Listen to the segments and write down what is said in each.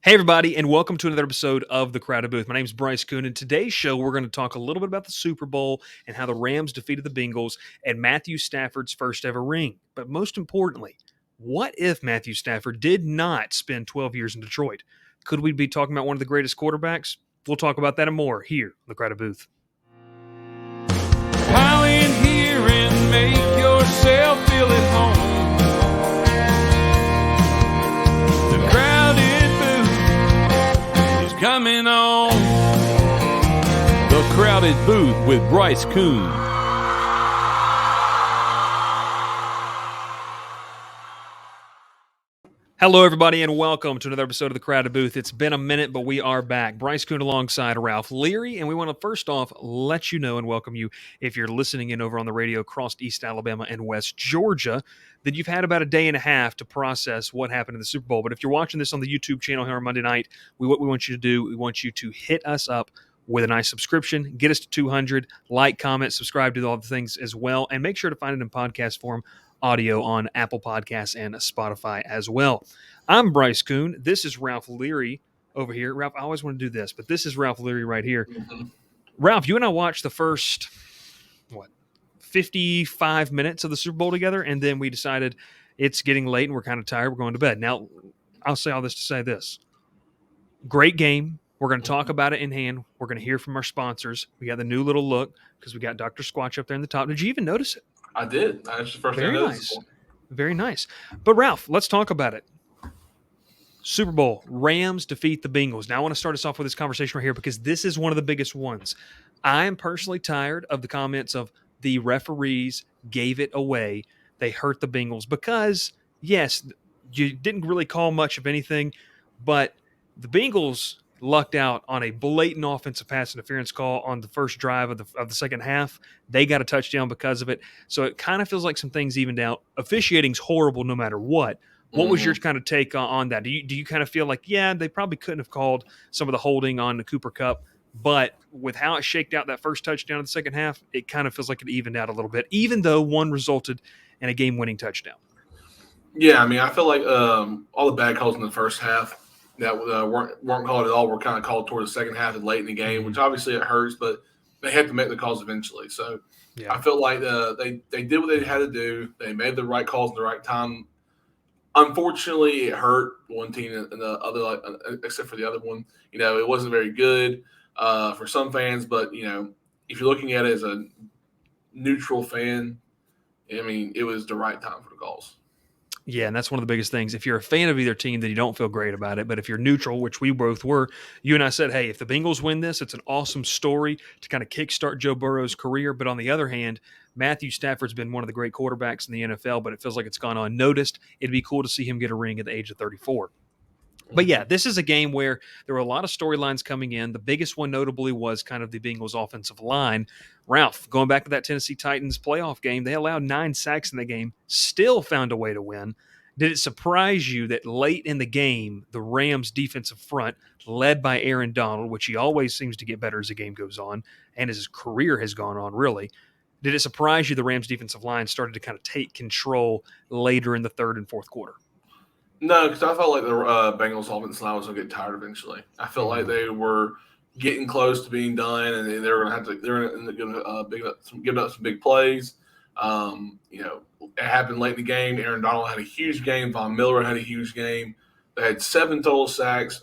Hey, everybody, and welcome to another episode of The Crowded Booth. My name is Bryce Koon, and today's show, we're going to talk a little bit about the Super Bowl and how the Rams defeated the Bengals and Matthew Stafford's first ever ring. But most importantly, what if Matthew Stafford did not spend 12 years in Detroit? Could we be talking about one of the greatest quarterbacks? We'll talk about that and more here on The Crowded Booth. Pile in here and make yourself feel at home. The Crowded Booth is coming on. The Crowded Booth with Bryce Koon. Hello, everybody, and welcome to another episode of The Crowded Booth. It's been a minute, but we are back. Bryce Koon alongside Ralph Leary, and we want to first off let you know and welcome you if you're listening in over on the radio across East Alabama and West Georgia, that you've had about a day and a half to process what happened in the Super Bowl. But if you're watching this on the YouTube channel here on Monday night, what we want you to do, we want you to hit us up with a nice subscription, get us to 200, like, comment, subscribe to all the things as well, and make sure to find it in podcast form, audio on Apple Podcasts and Spotify as well. I'm Bryce Koon. This is Ralph Leary over here. Ralph, I always want to do this, but this is Ralph Leary right here. Mm-hmm. Ralph, you and I watched the first, 55 minutes of the Super Bowl together, and then we decided it's getting late and we're kind of tired. We're going to bed. Now, I'll say all this to say this. Great game. We're going to talk about it in hand. We're going to hear from our sponsors. We got the new little look because we got Dr. Squatch up there in the top. Did you even notice it? I did. That's the first thing I noticed. Very nice. But, Ralph, let's talk about it. Super Bowl, Rams defeat the Bengals. Now, I want to start us off with this conversation right here because this is one of the biggest ones. I am personally tired of the comments of the referees gave it away. They hurt the Bengals because, yes, you didn't really call much of anything, but the Bengals lucked out on a blatant offensive pass interference call on the first drive of the second half. They got a touchdown because of it. So it kind of feels like some things evened out. Officiating's horrible no matter what. What was your kind of take on that? Do you kind of feel like, yeah, they probably couldn't have called some of the holding on the Cooper Kupp, but with how it shaked out that first touchdown in the second half, it kind of feels like it evened out a little bit, even though one resulted in a game-winning touchdown. Yeah, I mean, I feel like all the bad calls in the first half that weren't called at all were kind of called toward the second half and late in the game, which obviously it hurts, but they had to make the calls eventually. So yeah. I feel like they did what they had to do. They made the right calls at the right time. Unfortunately, it hurt one team and the other, except for the other one. You know, it wasn't very good for some fans, but, you know, if you're looking at it as a neutral fan, I mean, it was the right time for the calls. Yeah, and that's one of the biggest things. If you're a fan of either team, then you don't feel great about it. But if you're neutral, which we both were, you and I said, hey, if the Bengals win this, it's an awesome story to kind of kickstart Joe Burrow's career. But on the other hand, Matthew Stafford's been one of the great quarterbacks in the NFL, but it feels like it's gone unnoticed. It'd be cool to see him get a ring at the age of 34. But yeah, this is a game where there were a lot of storylines coming in. The biggest one notably was kind of the Bengals offensive line. Ralph, going back to that Tennessee Titans playoff game, they allowed 9 sacks in the game, still found a way to win. Did it surprise you that late in the game, the Rams defensive front, led by Aaron Donald, which he always seems to get better as the game goes on, and as his career has gone on, really, did it surprise you the Rams defensive line started to kind of take control later in the third and fourth quarter? No, because I felt like the Bengals offensive line was going to get tired eventually. I felt like they were getting close to being done, and they were going to give up some big plays. You know, it happened late in the game. Aaron Donald had a huge game. Von Miller had a huge game. They had 7 total sacks.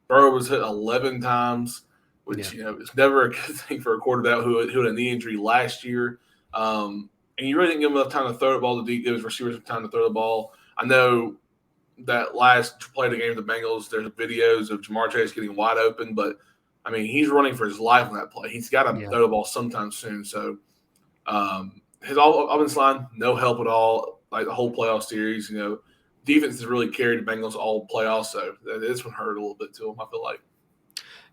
Burrow was hit 11 times, which you know is never a good thing for a quarterback who had a knee injury last year. And you really didn't give him enough time to throw the ball to give his receivers time to throw the ball. I know that last play of the game of the Bengals, there's videos of Jamar Chase getting wide open, but I mean, he's running for his life on that play. He's got to throw the ball sometime soon. So his offensive line, no help at all. Like the whole playoff series, you know, defense has really carried the Bengals all playoffs. So this one hurt a little bit to them, I feel like.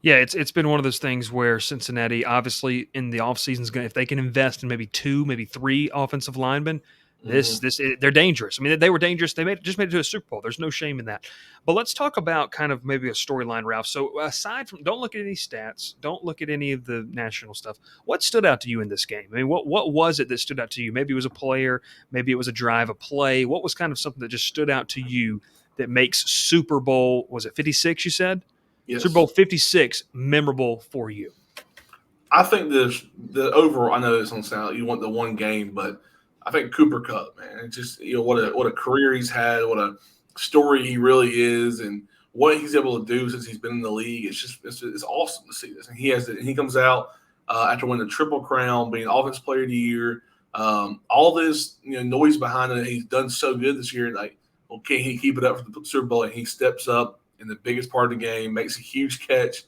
Yeah, it's been one of those things where Cincinnati, obviously, in the offseason, is going if they can invest in maybe 2, maybe 3 offensive linemen, they're dangerous. I mean, they were dangerous. They just made it to a Super Bowl. There's no shame in that. But let's talk about kind of maybe a storyline, Ralph. So aside from, don't look at any stats, don't look at any of the national stuff. What stood out to you in this game? I mean, what was it that stood out to you? Maybe it was a player, maybe it was a drive, a play. What was kind of something that just stood out to you that makes Super Bowl, was it 56 you said? Super Yes. Bowl 56 memorable for you? I think the overall. I know this on sound. You want the one game, but I think Cooper Cup, man. It's just what a career he's had, what a story he really is, and what he's able to do since he's been in the league. It's awesome to see this. And he comes out after winning the Triple Crown, being Offensive Player of the Year. All this noise behind it. He's done so good this year. Like, well, can he keep it up for the Super Bowl? And he steps up in the biggest part of the game, makes a huge catch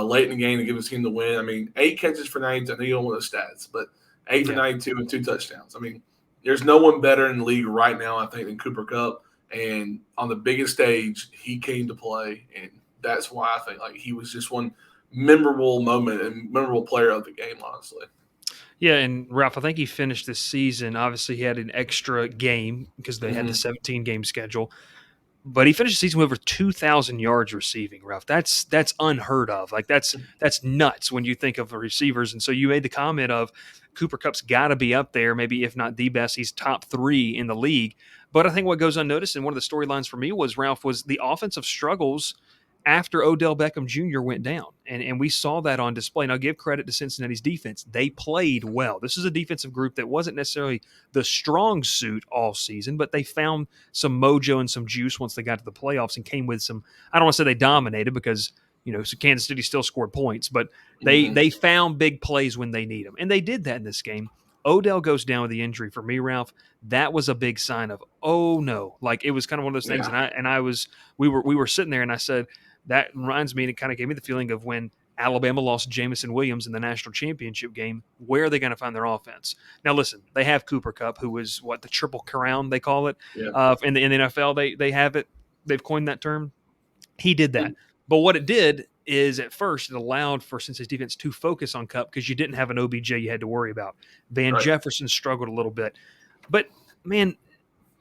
late in the game to give his team the win. I mean, 8 catches for 92. I know you don't want the stats, but 8 for 92 and 2 touchdowns. I mean, there's no one better in the league right now, I think, than Cooper Cup. And on the biggest stage, he came to play, and that's why I think like he was just one memorable moment and memorable player of the game, honestly. Yeah, and Ralph, I think he finished this season. Obviously, he had an extra game because they had the 17-game schedule. But he finished the season with over 2,000 yards receiving, Ralph. That's unheard of. Like that's nuts when you think of receivers. And so you made the comment of Cooper Cup's got to be up there, maybe if not the best. He's top 3 in the league. But I think what goes unnoticed, and one of the storylines for me was, Ralph, was the offensive struggles after Odell Beckham Jr. went down. And we saw that on display. And I'll give credit to Cincinnati's defense. They played well. This is a defensive group that wasn't necessarily the strong suit all season, but they found some mojo and some juice once they got to the playoffs and came with some, I don't want to say they dominated because, so Kansas City still scored points, but they found big plays when they need them. And they did that in this game. Odell goes down with the injury. For me, Ralph, that was a big sign of, oh no. Like it was kind of one of those things. Yeah. We were sitting there and I said, that reminds me, and it kind of gave me the feeling of when Alabama lost Jamison Williams in the national championship game. Where are they going to find their offense? Now, listen, they have Cooper Cup, who was the Triple Crown, they call it. Yeah. In the NFL, they have it. They've coined that term. He did that. But what it did is at first it allowed for Cincinnati's defense to focus on Cup because you didn't have an OBJ you had to worry about. Van Jefferson struggled a little bit. But, man,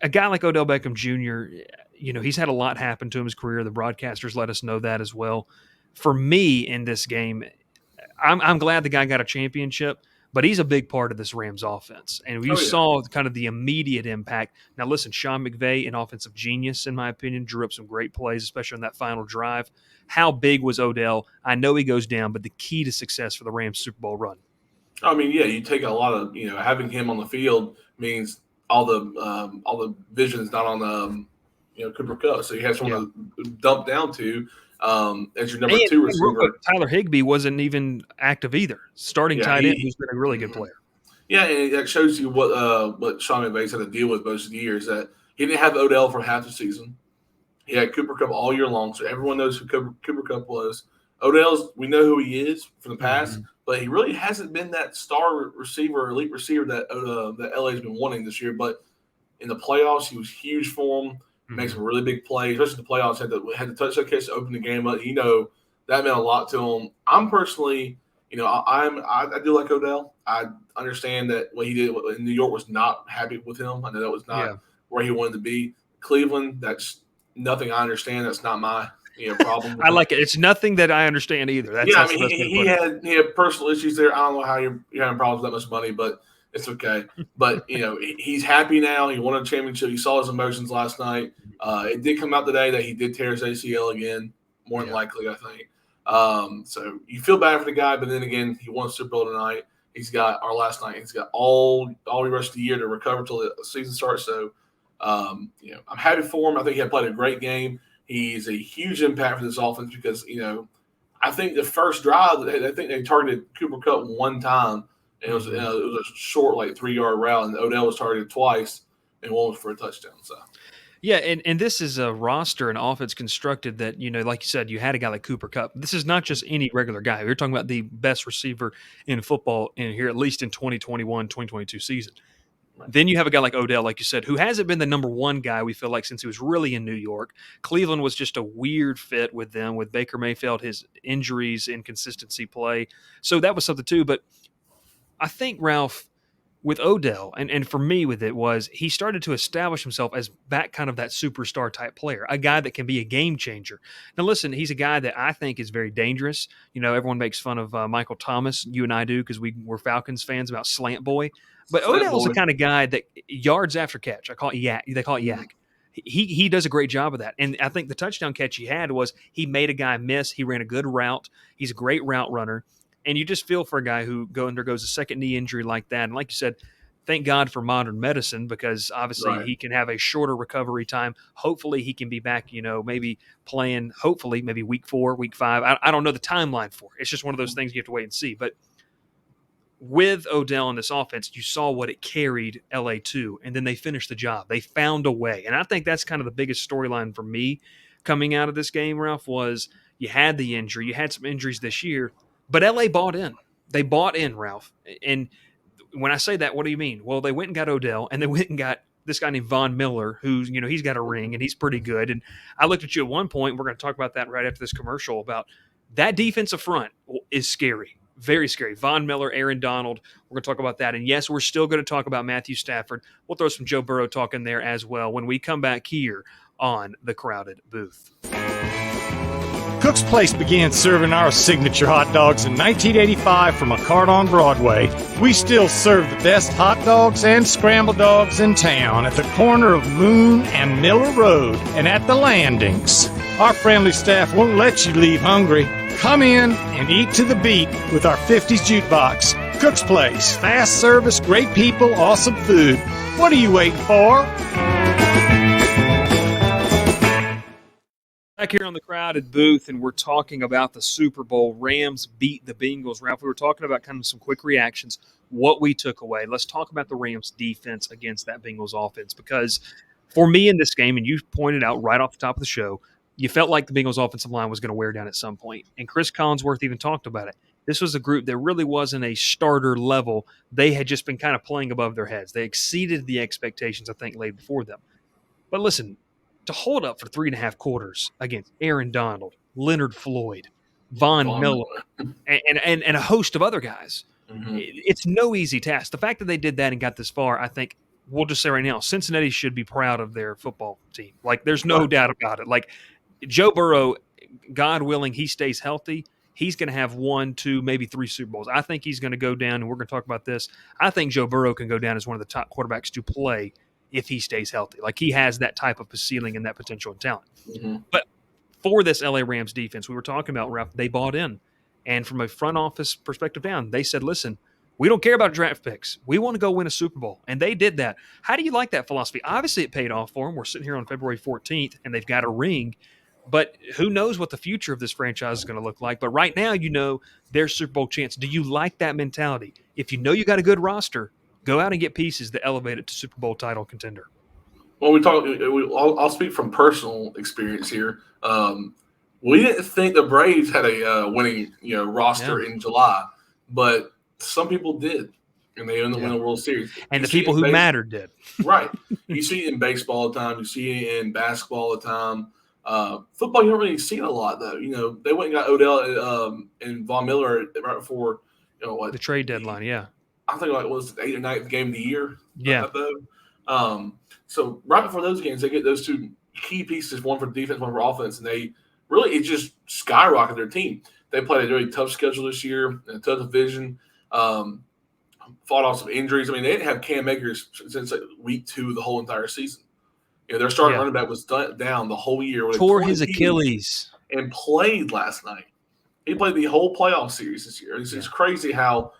a guy like Odell Beckham Jr., he's had a lot happen to him in his career. The broadcasters let us know that as well. For me in this game, I'm glad the guy got a championship, but he's a big part of this Rams offense. And we saw kind of the immediate impact. Now, listen, Sean McVay, an offensive genius, in my opinion, drew up some great plays, especially on that final drive. How big was Odell? I know he goes down, but the key to success for the Rams Super Bowl run. I mean, yeah, you take a lot of, having him on the field means all the vision is not on Cooper Cup, so you have someone to dump down to as your number 2 receiver. Tyler Higbee wasn't even active either. Starting tight end, who's been a really good player. Yeah, and that shows you what Sean McVay's had to deal with most of the years. That he didn't have Odell for half the season. He had Cooper Cup all year long, so everyone knows who Cooper Cup was. We know who he is from the past, but he really hasn't been that star receiver, elite receiver that LA's been wanting this year. But in the playoffs, he was huge for him. Makes some really big plays, especially the playoffs. Had to touch that catch to open the game up. That meant a lot to him. I'm personally, I do like Odell. I understand that what he did in New York was not happy with him. I know that was not where he wanted to be. Cleveland, that's nothing I understand. That's not my problem. I like it. It's nothing that I understand either. He had personal issues there. I don't know how you're having problems with that much money, but it's okay. But, he's happy now. He won a championship. He saw his emotions last night. It did come out today that he did tear his ACL again, more than likely, I think. So you feel bad for the guy, but then again, he won Super Bowl tonight. He's got all the rest of the year to recover till the season starts. So, I'm happy for him. I think he had played a great game. He's a huge impact for this offense because, I think the first drive, I think they targeted Cooper Cup one time. And it was a short, 3-yard route, and Odell was targeted twice, and one was for a touchdown. So, yeah, and this is a roster and offense constructed that, like you said, you had a guy like Cooper Cup. This is not just any regular guy. We're talking about the best receiver in football in here, at least in 2021, 2022 season. Right. Then you have a guy like Odell, like you said, who hasn't been the number 1 guy, we feel like, since he was really in New York. Cleveland was just a weird fit with them, with Baker Mayfield, his injuries, inconsistency play. So that was something too, but I think, Ralph, with Odell, and for me with it was he started to establish himself as that kind of that superstar type player, a guy that can be a game changer. Now, listen, he's a guy that I think is very dangerous. Everyone makes fun of Michael Thomas. You and I do because we're Falcons fans about Slant Boy. But Odell's the kind of guy that yards after catch. I call it yak. They call it yak. He does a great job of that. And I think the touchdown catch he had was he made a guy miss. He ran a good route. He's a great route runner. And you just feel for a guy who undergoes a second knee injury like that. And like you said, thank God for modern medicine, because obviously Right. he can have a shorter recovery time. Hopefully he can be back, maybe playing, hopefully maybe week 4, week 5. I don't know the timeline for it. It's just one of those things you have to wait and see. But with Odell in this offense, you saw what it carried LA to, and then they finished the job. They found a way. And I think that's kind of the biggest storyline for me coming out of this game, Ralph, was you had the injury. You had some injuries this year, but LA bought in. They bought in, Ralph. And when I say that, what do you mean? Well, they went and got Odell, and they went and got this guy named Von Miller, who's, he's got a ring, and he's pretty good. And I looked at you at one point, we're going to talk about that right after this commercial, about that defensive front is scary. Very scary. Von Miller, Aaron Donald. We're going to talk about that. And yes, we're still going to talk about Matthew Stafford. We'll throw some Joe Burrow talk in there as well when we come back here on The Crowded Booth. Cook's Place began serving our signature hot dogs in 1985 from a cart on Broadway. We still serve the best hot dogs and scrambled dogs in town at the corner of Moon and Miller Road and at the landings. Our friendly staff won't let you leave hungry. Come in and eat to the beat with our 50s jukebox. Cook's Place. Fast service, great people, awesome food. What are you waiting for? Back here on The Crowded Booth, and we're talking about the Super Bowl. Rams beat the Bengals. Ralph, we were talking about kind of some quick reactions, what we took away. Let's talk about the Rams' defense against that Bengals offense, because for me in this game, and you pointed out right off the top of the show, you felt like the Bengals offensive line was going to wear down at some point. And Chris Collinsworth even talked about it. This was a group that really wasn't a starter level. They had just been kind of playing above their heads. They exceeded the expectations, I think, laid before them. But listen, to hold up for 3.5 quarters against Aaron Donald, Leonard Floyd, Von Miller, and a host of other guys, it's no easy task. The fact that they did that and got this far, I think, we'll just say right now, Cincinnati should be proud of their football team. Like, there's no doubt about it. Like, Joe Burrow, God willing, he stays healthy, he's going to have 1, 2, maybe 3 Super Bowls. I think he's going to go down, and we're going to talk about this. I think Joe Burrow can go down as one of the top quarterbacks to play if he stays healthy. Like, he has that type of ceiling and that potential and talent. But for this LA Rams defense, we were talking about, Ralph, they bought in. And from a front office perspective down, they said, listen, we don't care about draft picks. We want to go win a Super Bowl. And they did that. How do you like that philosophy? Obviously, it paid off for them. We're sitting here on February 14th, and they've got a ring. But who knows what the future of this franchise is going to look like. But right now, there's Super Bowl chance. Do you like that mentality? If you got a good roster, go out and get pieces that elevate it to Super Bowl title contender. Well, I'll speak from personal experience here. We didn't think the Braves had a winning roster in July, but some people did, and they ended up winning the World Series. And the people who mattered did. Right. You see it in baseball all the time. You see it in basketball all the time. Football, you don't really see it a lot, though. They went and got Odell and Von Miller right before the trade deadline. Yeah. I think it was the 8th or 9th game of the year. Yeah. So right before those games, they get those 2 key pieces, one for defense, one for offense, and it just skyrocketed their team. They played a really tough schedule this year, in a tough division, fought off some injuries. I mean, they didn't have Cam Akers since week 2 of the whole entire season. Their starting running back was down the whole year. Tore his Achilles. And played last night. He played the whole playoff series this year. It's crazy how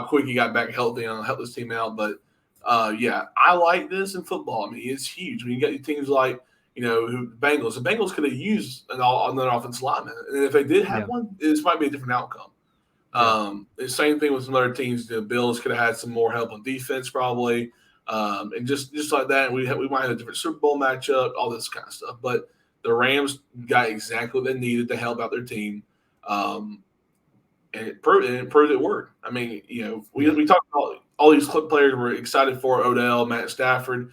quick he got back healthy and helped this team out. But, I like this in football. I mean, it's huge. I mean, you got teams like, Bengals. The Bengals could have used another offensive lineman. And if they did have one, this might be a different outcome. The same thing with some other teams. The Bills could have had some more help on defense probably. And just like that, we might have a different Super Bowl matchup, all this kind of stuff. But the Rams got exactly what they needed to help out their team. And it proved it worked. I mean, we talked about all these clip players were excited for Odell, Matt Stafford,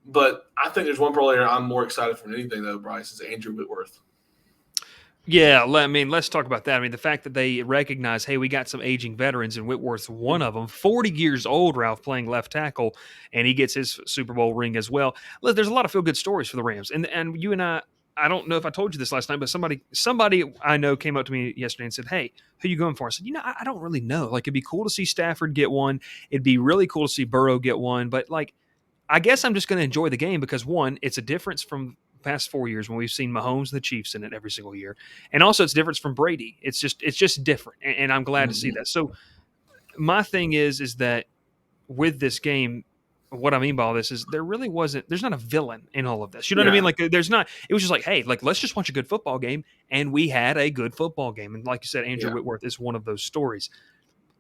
but I think there's one player I'm more excited for than anything, though, Bryce, is Andrew Whitworth. Yeah, let's talk about that. I mean, the fact that they recognize, hey, we got some aging veterans, and Whitworth's one of them, 40 years old, Ralph, playing left tackle, and he gets his Super Bowl ring as well. Look, there's a lot of feel-good stories for the Rams. And you and I don't know if I told you this last night, but somebody I know came up to me yesterday and said, hey, who you going for? I said, I don't really know. Like, it'd be cool to see Stafford get one. It'd be really cool to see Burrow get one. But, like, I guess I'm just going to enjoy the game because, one, it's a difference from past 4 years when we've seen Mahomes and the Chiefs in it every single year, and also it's a difference from Brady. It's just different, and I'm glad to see Mhm. that. So my thing is that with this game, what I mean by all this is there's not a villain in all of this. You know what I mean? Yeah. Like there's not. It was just like, hey, like let's just watch a good football game, and we had a good football game. And like you said, Andrew Yeah. Whitworth is one of those stories.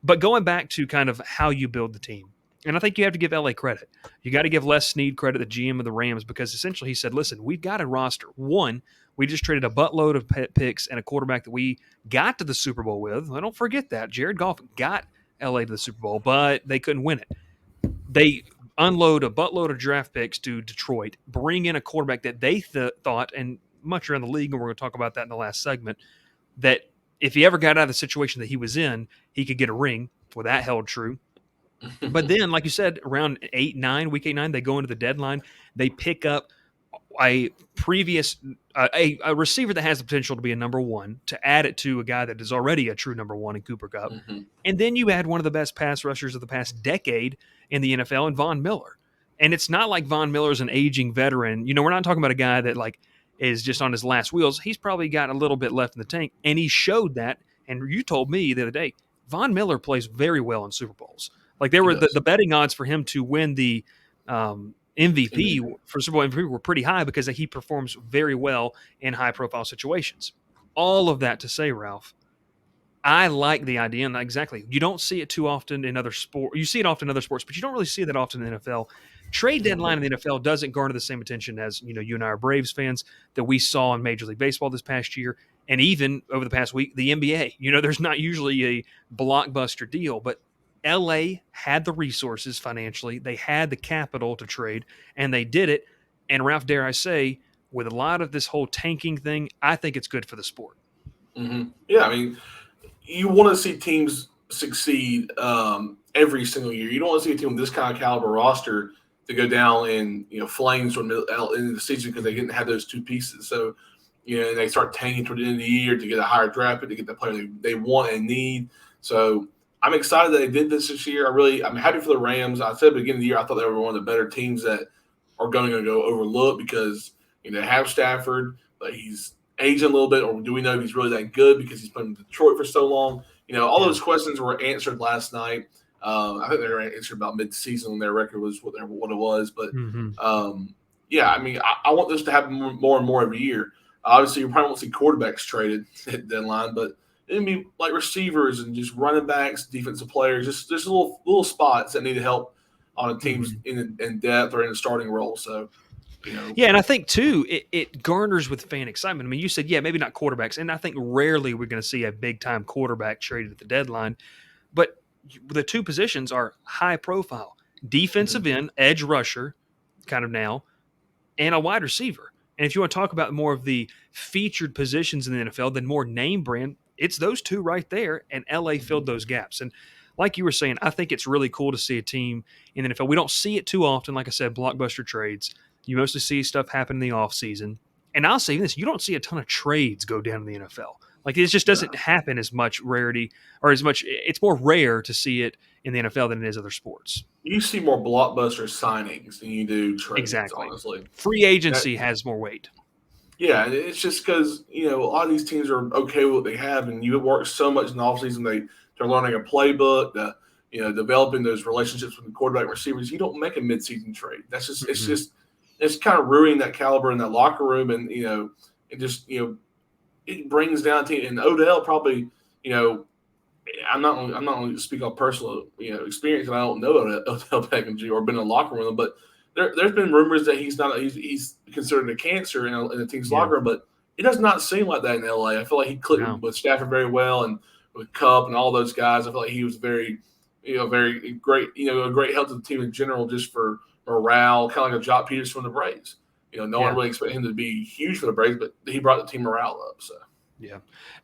But going back to kind of how you build the team, and I think you have to give LA credit. You got to give Les Snead credit, the GM of the Rams, because essentially he said, listen, we've got a roster. One, we just traded a buttload of picks and a quarterback that we got to the Super Bowl with. I don't forget that. Jared Goff got LA to the Super Bowl, but they couldn't win it. They unload a buttload of draft picks to Detroit, bring in a quarterback that they thought, and much around the league, and we're going to talk about that in the last segment, that if he ever got out of the situation that he was in, he could get a ring. Well, that held true. But then, like you said, around week 8, 9, they go into the deadline. They pick up a previous a receiver that has the potential to be a number one to add it to a guy that is already a true number one in Cooper Kupp, Mhm. and then you add one of the best pass rushers of the past decade in the NFL, and Von Miller. And it's not like Von Miller's an aging veteran. You know, we're not talking about a guy that like is just on his last wheels. He's probably got a little bit left in the tank, and he showed that. And you told me the other day, Von Miller plays very well in Super Bowls. Like there He were does. the betting odds for him to win the MVP MVP. for Super Bowl MVP were pretty high because he performs very well in high profile situations. All of that to say, Ralph, I like the idea, and exactly, you don't see it too often in other sports. You see it often in other sports, but you don't really see it that often in the NFL. Trade deadline in the NFL doesn't garner the same attention as you and I are Braves fans that we saw in Major League Baseball this past year, and even over the past week, the NBA. There's not usually a blockbuster deal, but LA had the resources financially, they had the capital to trade, and they did it. And Ralph, dare I say, with a lot of this whole tanking thing, I think it's good for the sport. Yeah, I mean, you want to see teams succeed every single year. You don't want to see a team with this kind of caliber roster to go down in flames from the end of the season because they didn't have those two pieces. So they start tanking toward the end of the year to get a higher draft pick to get the player they want and need. So I'm excited that they did this year. I'm happy for the Rams. I said at the beginning of the year I thought they were one of the better teams that are going to go overlooked because they have Stafford, but he's aging a little bit, or do we know if he's really that good because he's been in Detroit for so long? All Yeah. those questions were answered last night. I think they were answered about mid-season when their record was what it was. But Mm-hmm. yeah, I mean, I want this to happen more and more every year. Obviously, you probably won't see quarterbacks traded at deadline, but it'd be like receivers and just running backs, defensive players, just little spots that need help on a team's in depth or in a starting role. So Yeah, and I think too, it garners with fan excitement. I mean, you said, yeah, maybe not quarterbacks, and I think rarely we're going to see a big time quarterback traded at the deadline. But the two positions are high profile: defensive end, edge rusher, kind of now, and a wide receiver. And if you want to talk about more of the featured positions in the NFL, then more name brand, it's those two right there. And LA filled those gaps. And like you were saying, I think it's really cool to see a team in the NFL. We don't see it too often. Like I said, blockbuster trades. You mostly see stuff happen in the offseason. And I'll say this, you don't see a ton of trades go down in the NFL. Like it just doesn't happen as much rarity or as much. It's more rare to see it in the NFL than it is other sports. you see more blockbuster signings than you do trades, Exactly. honestly. Free agency has more weight. Yeah, and it's just because a lot of these teams are okay with what they have, and you work so much in the offseason. They're learning a playbook, developing those relationships with the quarterback and receivers. You don't make a midseason trade. That's just it's kind of ruining that caliber in that locker room, and it just it brings down team. And Odell probably I'm not only to speak on personal experience, and I don't know Odell Beckham Jr. or been in the locker room, but there's been rumors that he's considered a cancer in the team's locker room, but it does not seem like that in LA. I feel like he clicked with Stafford very well, and with Kupp and all those guys. I feel like he was very great, a great help to the team in general, just for morale, kind of like a Jock Peters from the Braves. No one really expected him to be huge for the Braves, but he brought the team morale up. So. Yeah.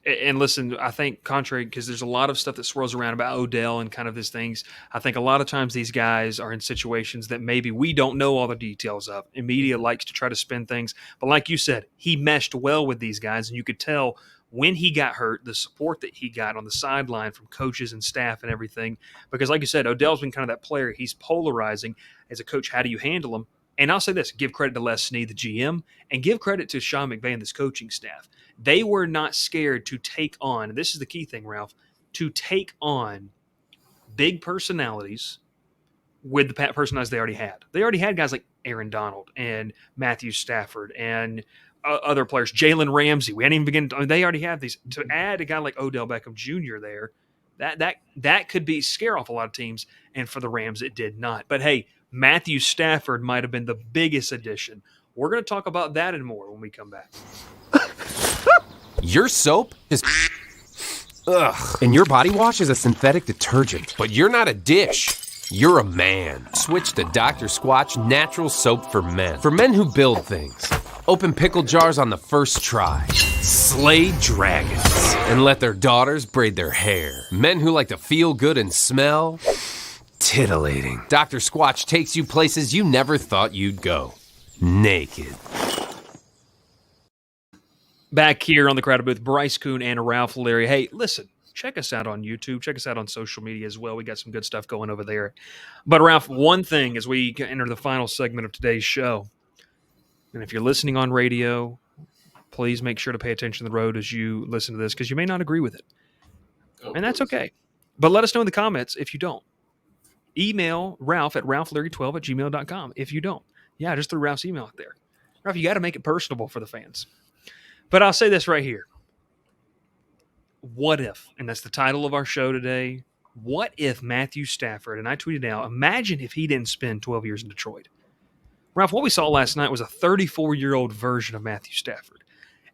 And listen, I think contrary, because there's a lot of stuff that swirls around about Odell and kind of these things. I think a lot of times these guys are in situations that maybe we don't know all the details of. And media likes to try to spin things. But like you said, he meshed well with these guys, and you could tell when he got hurt, the support that he got on the sideline from coaches and staff and everything. Because like you said, Odell's been kind of that player. He's polarizing. As a coach, how do you handle him? And I'll say this, give credit to Les Snead, the GM, and give credit to Sean McVay and this coaching staff. They were not scared to take on, and this is the key thing, Ralph, to take on big personalities with the personalities they already had. They already had guys like Aaron Donald and Matthew Stafford and other players, Jalen Ramsey. We hadn't even begun. They already have these. To add a guy like Odell Beckham Jr. there, that could be scare off a lot of teams. And for the Rams, it did not. But hey, Matthew Stafford might have been the biggest addition. We're going to talk about that and more when we come back. Your soap is ugh, and your body wash is a synthetic detergent. But you're not a dish. You're a man. Switch to Dr. Squatch Natural Soap for Men. For men who build things. Open pickle jars on the first try. Slay dragons. And let their daughters braid their hair. Men who like to feel good and smell titillating. Dr. Squatch takes you places you never thought you'd go. Naked. Back here on the Crowded Booth, Bryce Koon and Ralph Leary. Hey, listen, check us out on YouTube. Check us out on social media as well. We got some good stuff going over there. But Ralph, one thing as we enter the final segment of today's show, and if you're listening on radio, please make sure to pay attention to the road as you listen to this because you may not agree with it. And that's okay. But let us know in the comments if you don't. Email Ralph at ralphleary12@gmail.com if you don't. Yeah, I just threw Ralph's email out there. Ralph, you got to make it personable for the fans. But I'll say this right here. What if, and that's the title of our show today, what if Matthew Stafford, and I tweeted out, imagine if he didn't spend 12 years in Detroit. Ralph, what we saw last night was a 34-year-old version of Matthew Stafford.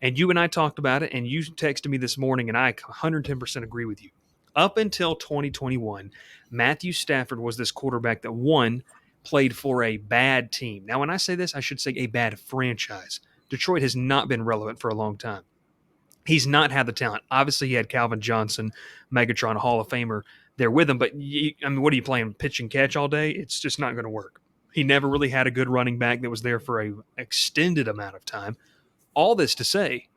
And you and I talked about it, and you texted me this morning, and I 110% agree with you. Up until 2021, Matthew Stafford was this quarterback that, one, played for a bad team. Now, when I say this, I should say a bad franchise. Detroit has not been relevant for a long time. He's not had the talent. Obviously, he had Calvin Johnson, Megatron, a Hall of Famer there with him. But, what are you playing, pitch and catch all day? It's just not going to work. He never really had a good running back that was there for an extended amount of time. All this to say,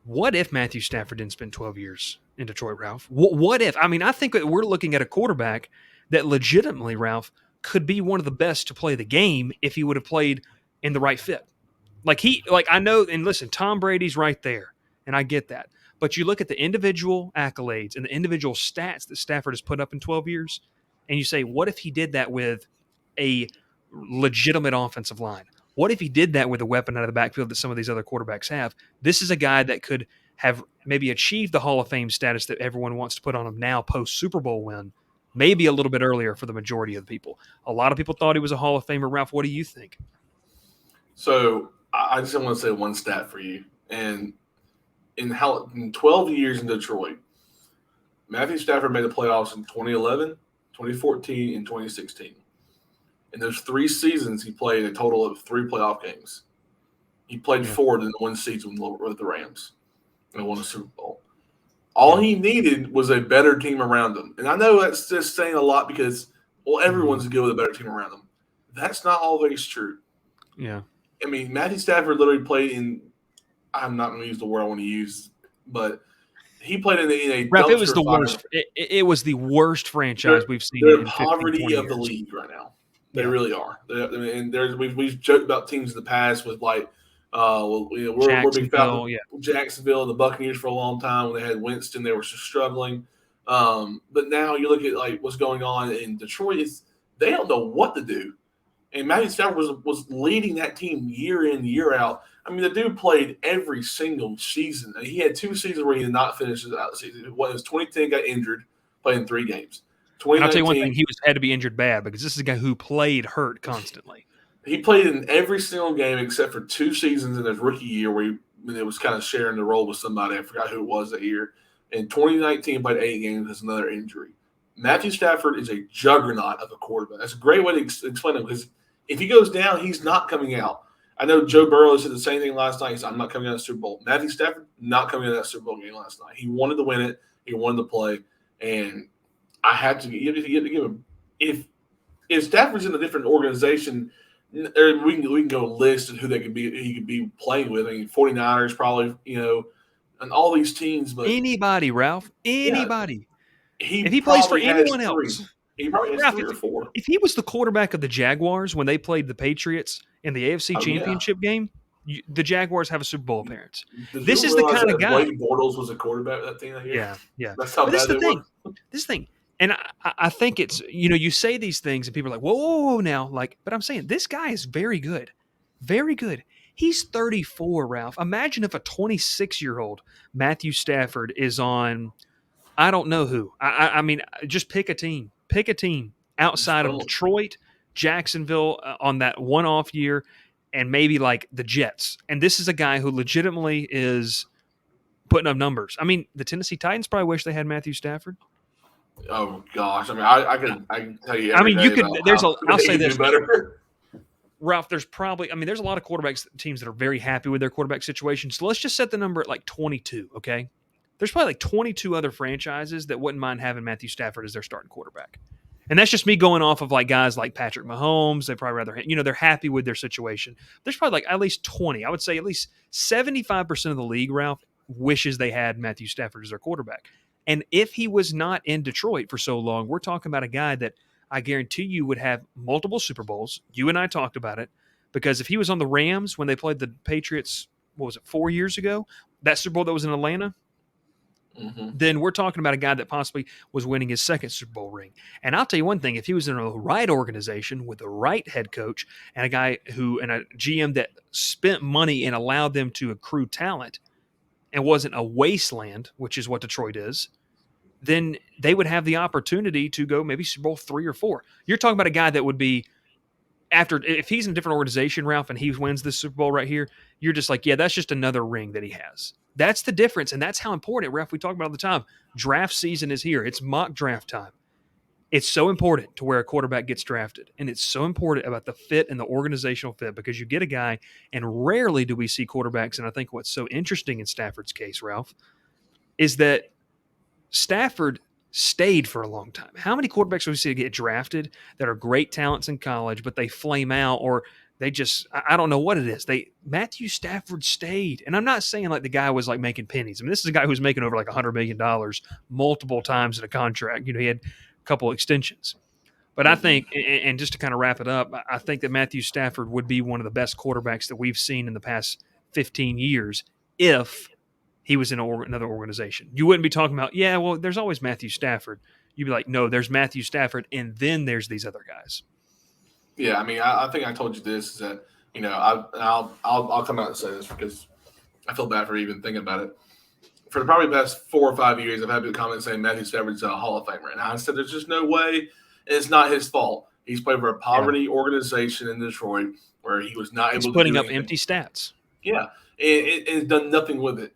what if Matthew Stafford didn't spend 12 years in Detroit, Ralph? What if? I think that we're looking at a quarterback that legitimately, Ralph, could be one of the best to play the game if he would have played in the right fit. I know, and listen, Tom Brady's right there, and I get that. But you look at the individual accolades and the individual stats that Stafford has put up in 12 years, and you say, what if he did that with a legitimate offensive line? What if he did that with a weapon out of the backfield that some of these other quarterbacks have? This is a guy that could have maybe achieved the Hall of Fame status that everyone wants to put on him now post-Super Bowl win, maybe a little bit earlier for the majority of the people. A lot of people thought he was a Hall of Famer. Ralph, what do you think? So I just want to say one stat for you. And in 12 years in Detroit, Matthew Stafford made the playoffs in 2011, 2014, and 2016. In those 3 seasons, he played a total of 3 playoff games. He played 4 in one season with the Rams and won a Super Bowl. All he needed was a better team around him. And I know that's just saying a lot because, everyone's good with a better team around them. That's not always true. Yeah. Matthew Stafford literally played in – I'm not going to use the word I want to use, but he played in a Ralph, it was the worst. It was the worst franchise we've seen. They're in poverty 15, of the years. league right now. They really are. We've joked about teams in the past with we're big Falcons, Jacksonville and the Buccaneers for a long time when they had Winston, they were just struggling. But now you look at what's going on in Detroit. They don't know what to do. And Matthew Stafford was leading that team year in, year out. The dude played every single season. He had 2 seasons where he did not finish his out season. It was 2010, got injured, played in 3 games. I'll tell you one thing, he had to be injured bad because this is a guy who played hurt constantly. He played in every single game except for 2 seasons in his rookie year where it was kind of sharing the role with somebody. I forgot who it was that year. In 2019, played 8 games, has another injury. Matthew Stafford is a juggernaut of a quarterback. That's a great way to explain it because if he goes down, he's not coming out. I know Joe Burrow said the same thing last night. He said, I'm not coming out of the Super Bowl. Matthew Stafford, not coming out of that Super Bowl game last night. He wanted to win it. He wanted to play. And I had to give him – if Stafford's in a different organization, we can go list who he could be playing with. I mean, 49ers probably, and all these teams. But Anybody, Ralph, yeah, anybody. he If he plays for probably has anyone three. else, He probably has Ralph, 3 or 4. if he was the quarterback of the Jaguars when they played the Patriots in the AFC Oh yeah. Championship game, the Jaguars have a Super Bowl appearance. Did This you is the realize kind of that guy. Blake Bortles was a quarterback of that team that year? Yeah, yeah. That's how But this bad is the they thing. were. This thing. And I think it's, you say these things and people are like, whoa, now. But I'm saying this guy is very good. Very good. He's 34, Ralph. Imagine if a 26-year-old Matthew Stafford is on, I don't know who. I mean, just pick a team. Pick a team outside of Detroit, Jacksonville on that one-off year, and maybe like the Jets. And this is a guy who legitimately is putting up numbers. I mean, the Tennessee Titans probably wish they had Matthew Stafford. Oh gosh, I mean, I can tell you. I mean, you could. I'll say this, better. Ralph. There's a lot of quarterbacks teams that are very happy with their quarterback situation. So let's just set the number at like 22. Okay, there's probably like 22 other franchises that wouldn't mind having Matthew Stafford as their starting quarterback. And that's just me going off of like guys like Patrick Mahomes. They probably rather, they're happy with their situation. There's probably like at least 20. I would say at least 75% of the league, Ralph, wishes they had Matthew Stafford as their quarterback. And if he was not in Detroit for so long, we're talking about a guy that I guarantee you would have multiple Super Bowls. You and I talked about it, because if he was on the Rams when they played the Patriots, 4 years ago, that Super Bowl that was in Atlanta, then we're talking about a guy that possibly was winning his second Super Bowl ring. And I'll tell you one thing, if he was in the right organization with the right head coach and a GM that spent money and allowed them to accrue talent and wasn't a wasteland, which is what Detroit is, then they would have the opportunity to go maybe Super Bowl 3 or 4. You're talking about a guy that would be, if he's in a different organization, Ralph, and he wins this Super Bowl right here, you're just like, yeah, that's just another ring that he has. That's the difference, and that's how important, Ralph, we talk about all the time. Draft season is here. It's mock draft time. It's so important to where a quarterback gets drafted, and it's so important about the fit and the organizational fit, because you get a guy, and rarely do we see quarterbacks, and I think what's so interesting in Stafford's case, Ralph, is that Stafford stayed for a long time. How many quarterbacks do we see get drafted that are great talents in college, but they flame out, or they just, I don't know what it is. Matthew Stafford stayed. And I'm not saying like the guy was like making pennies. I mean, this is a guy who's making over like $100 million multiple times in a contract. He had a couple of extensions. But I think, and just to kind of wrap it up, I think that Matthew Stafford would be one of the best quarterbacks that we've seen in the past 15 years if he was in another organization. You wouldn't be talking about, yeah, well, there's always Matthew Stafford. You'd be like, no, there's Matthew Stafford, and then there's these other guys. Yeah, I mean, I think I told you this, is that, I'll come out and say this because I feel bad for even thinking about it. For the probably past 4 or 5 years, I've had people comment saying Matthew Stafford's a Hall of Famer. And I said there's just no way, and it's not his fault. He's played for a poverty organization in Detroit where he was not able to putting up empty stats. Yeah, and done nothing with it.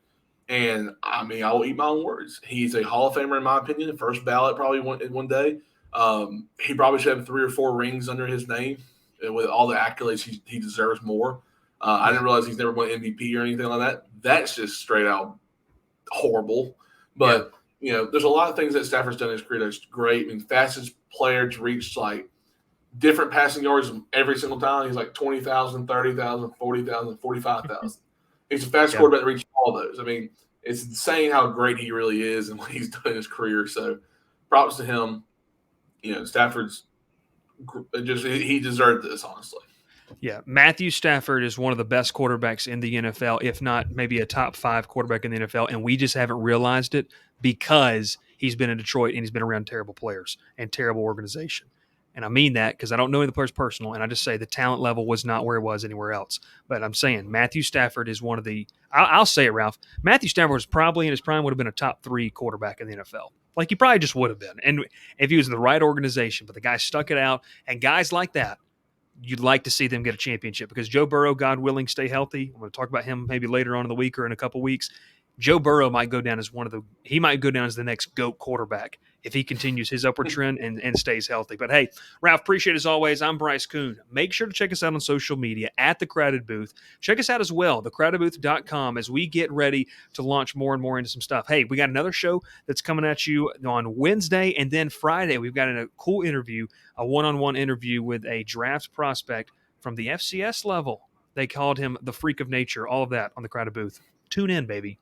And, I mean, I will eat my own words. He's a Hall of Famer, in my opinion, first ballot probably one day. He probably should have 3 or 4 rings under his name. With all the accolades, he deserves more. I didn't realize he's never won MVP or anything like that. That's just straight out horrible. But, there's a lot of things that Stafford's done in his career that's great. I mean, fastest player to reach, like, different passing yards every single time. He's like 20,000, 30,000, 40,000, 45,000. He's the fastest quarterback to reach all those. I mean, it's insane how great he really is and what he's done in his career. So, props to him. Stafford's he deserved this, honestly. Yeah, Matthew Stafford is one of the best quarterbacks in the NFL, if not maybe a top 5 quarterback in the NFL, and we just haven't realized it because he's been in Detroit and he's been around terrible players and terrible organization. And I mean that because I don't know any of the players personal, and I just say the talent level was not where it was anywhere else. But I'm saying Matthew Stafford is one of the – I'll say it, Ralph. Matthew Stafford was probably in his prime would have been a top 3 quarterback in the NFL. Like he probably just would have been. And if he was in the right organization, but the guy stuck it out, and guys like that, you'd like to see them get a championship because Joe Burrow, God willing, stay healthy. I'm going to talk about him maybe later on in the week or in a couple weeks. Joe Burrow might go down as he might go down as the next GOAT quarterback if he continues his upward trend and stays healthy. But hey, Ralph, appreciate it as always. I'm Bryce Koon. Make sure to check us out on social media at The Crowded Booth. Check us out as well, thecrowdedbooth.com, as we get ready to launch more and more into some stuff. Hey, we got another show that's coming at you on Wednesday, and then Friday we've got a cool interview, a one-on-one interview with a draft prospect from the FCS level. They called him the freak of nature, all of that on the Crowded Booth. Tune in, baby.